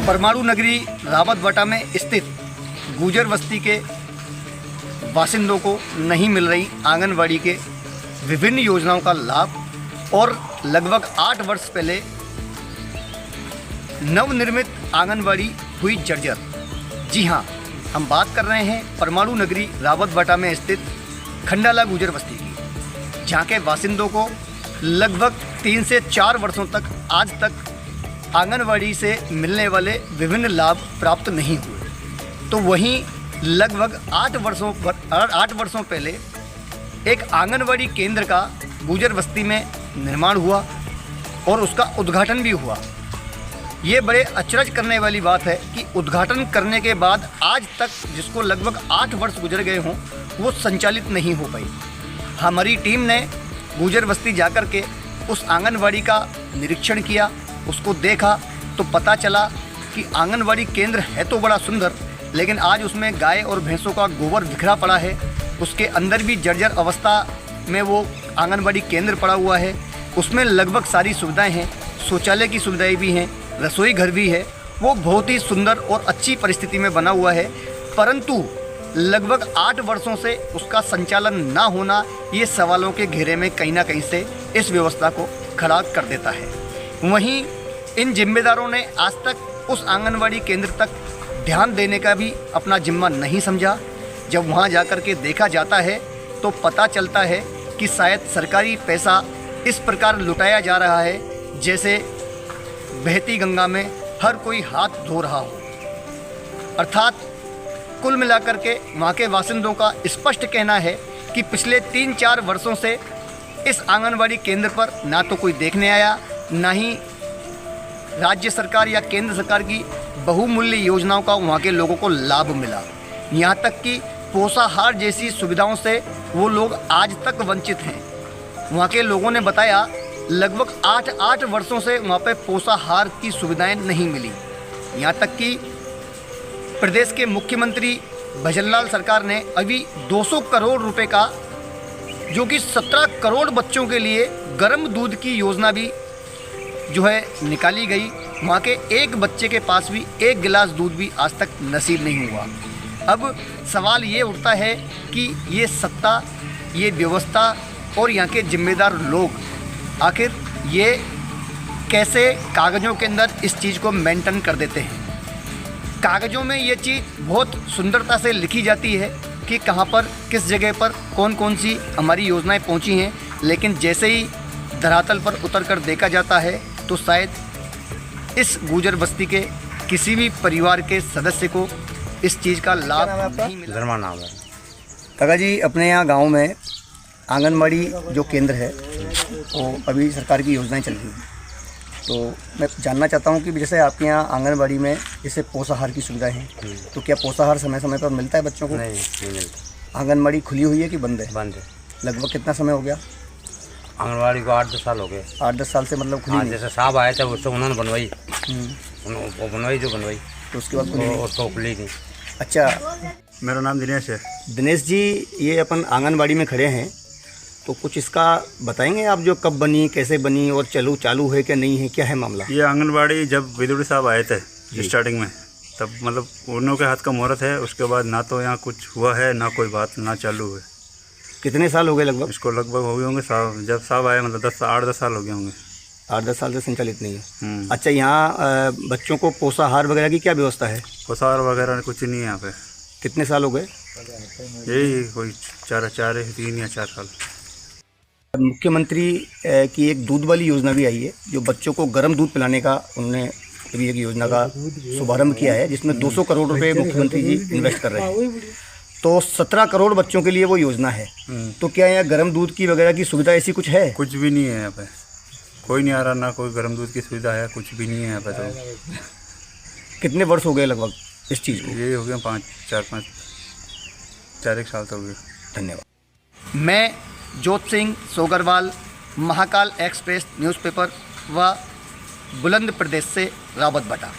परमाणु नगरी रावतबाटा में स्थित गुजर बस्ती के बासिंदों को नहीं मिल रही आंगनवाड़ी के विभिन्न योजनाओं का लाभ और लगभग 8 वर्ष पहले नवनिर्मित आंगनवाड़ी हुई जर्जर। जी हाँ, हम बात कर रहे हैं परमाणु नगरी रावतबाटा में स्थित खंडाला गुजर बस्ती की, जहाँ के बासिंदों को लगभग 3 से 4 वर्षों तक आज तक आंगनवाड़ी से मिलने वाले विभिन्न लाभ प्राप्त नहीं हुए। तो वहीं लगभग 8 वर्षों पहले एक आंगनवाड़ी केंद्र का गुजर बस्ती में निर्माण हुआ और उसका उद्घाटन भी हुआ। ये बड़े अचरज करने वाली बात है कि उद्घाटन करने के बाद आज तक जिसको लगभग 8 वर्ष गुजर गए हों, वो संचालित नहीं हो पाई। हमारी टीम ने गुजर बस्ती जाकर के उस आंगनवाड़ी का निरीक्षण किया, उसको देखा तो पता चला कि आंगनवाड़ी केंद्र है तो बड़ा सुंदर, लेकिन आज उसमें गाय और भैंसों का गोबर बिखरा पड़ा है। उसके अंदर भी जर्जर अवस्था में वो आंगनवाड़ी केंद्र पड़ा हुआ है। उसमें लगभग सारी सुविधाएं हैं, शौचालय की सुविधाएं भी हैं, रसोई घर भी है। वो बहुत ही सुंदर और अच्छी परिस्थिति में बना हुआ है, परंतु लगभग 8 वर्षों से उसका संचालन ना होना ये सवालों के घेरे में कहीं ना कहीं से इस व्यवस्था को खड़ा कर देता है। वहीं इन जिम्मेदारों ने आज तक उस आंगनवाड़ी केंद्र तक ध्यान देने का भी अपना जिम्मा नहीं समझा। जब वहां जाकर के देखा जाता है तो पता चलता है कि शायद सरकारी पैसा इस प्रकार लुटाया जा रहा है जैसे बहती गंगा में हर कोई हाथ धो रहा हो। अर्थात कुल मिलाकर के वहाँ के बासिंदों का स्पष्ट कहना है कि पिछले 3-4 वर्षों से इस आंगनवाड़ी केंद्र पर ना तो कोई देखने आया, ना ही राज्य सरकार या केंद्र सरकार की बहुमूल्य योजनाओं का वहाँ के लोगों को लाभ मिला। यहाँ तक कि पोषाहार जैसी सुविधाओं से वो लोग आज तक वंचित हैं। वहाँ के लोगों ने बताया लगभग 8 वर्षों से वहाँ पे पोषाहार की सुविधाएं नहीं मिली। यहाँ तक कि प्रदेश के मुख्यमंत्री भजनलाल सरकार ने अभी 200 करोड़ रुपए का, जो कि 17 करोड़ बच्चों के लिए गर्म दूध की योजना भी जो है निकाली गई। वहाँ के एक बच्चे के पास भी 1 गिलास दूध भी आज तक नसीब नहीं हुआ। अब सवाल ये उठता है कि ये सत्ता, ये व्यवस्था और यहाँ के जिम्मेदार लोग आखिर ये कैसे कागज़ों के अंदर इस चीज़ को मेंटेन कर देते हैं। कागज़ों में ये चीज़ बहुत सुंदरता से लिखी जाती है कि कहाँ पर किस जगह पर कौन कौन सी हमारी योजनाएं पहुँची हैं, लेकिन जैसे ही धरातल पर उतर कर देखा जाता है तो शायद इस गुजर बस्ती के किसी भी परिवार के सदस्य को इस चीज़ का लाभ नहीं मिला। धर्मा नाम है। काका जी, अपने यहाँ गांव में आंगनवाड़ी जो केंद्र है वो अभी सरकार की योजनाएं चल रही हैं, तो मैं जानना चाहता हूँ कि जैसे आपके यहाँ आंगनवाड़ी में जैसे पोषाहार की सुविधाएं हैं, तो क्या पोषाहार समय समय पर मिलता है बच्चों को? नहीं मिलता। आंगनवाड़ी खुली हुई है कि बंद है? बंद है। लगभग कितना समय हो गया? आंगनवाड़ी को 8-10 साल हो गए। 8-10 साल से मतलब खुली? हाँ, जैसे साहब आए थे उससे उन्होंने बनवाई, वो बनवाई जो बनवाई, तो उसके बाद खुली? उसको खुली नहीं। अच्छा, मेरा नाम दिनेश है। दिनेश जी, ये अपन आंगनवाड़ी में खड़े हैं, तो कुछ इसका बताएंगे आप, जो कब बनी, कैसे बनी और चालू है क्या नहीं है, क्या है मामला? ये आंगनबाड़ी जब विदुड़ी साहब आए थे स्टार्टिंग में, तब मतलब उन्हों के हाथ का मुहूर्त है। उसके बाद ना तो यहाँ कुछ हुआ है, ना कोई बात, ना चालू है। कितने साल हो गए लगभग? इसको लगभग हो गए होंगे साहब, जब साहब आए मतलब 8-10 साल हो गए होंगे। 8-10 साल से संचालित नहीं है। अच्छा, यहाँ बच्चों को पोषाहार वगैरह की क्या व्यवस्था है? पोषाहार वगैरह कुछ नहीं है यहाँ पे। कितने साल हो गए? यही कोई 3 या 4 साल। मुख्यमंत्री की एक दूध वाली योजना भी आई है, जो बच्चों को गर्म दूध पिलाने का उन्होंने भी एक योजना का शुभारंभ किया है, जिसमें 200 करोड़ रुपए मुख्यमंत्री जी इन्वेस्ट कर रहे हैं। तो 17 करोड़ बच्चों के लिए वो योजना है। तो क्या यहाँ गर्म दूध की वगैरह की सुविधा ऐसी कुछ है? कुछ भी नहीं है यहाँ पे, कोई नहीं आ रहा, ना कोई गर्म दूध की सुविधा है, कुछ भी नहीं है यहाँ पे। तो कितने वर्ष हो गए लगभग इस चीज़ को? ये हो गया 4-1 साल तो हो गया। धन्यवाद। मैं जोत सिंह सोगरवाल, महाकाल एक्सप्रेस न्यूज़पेपर व बुलंद प्रदेश से रावतबाटा।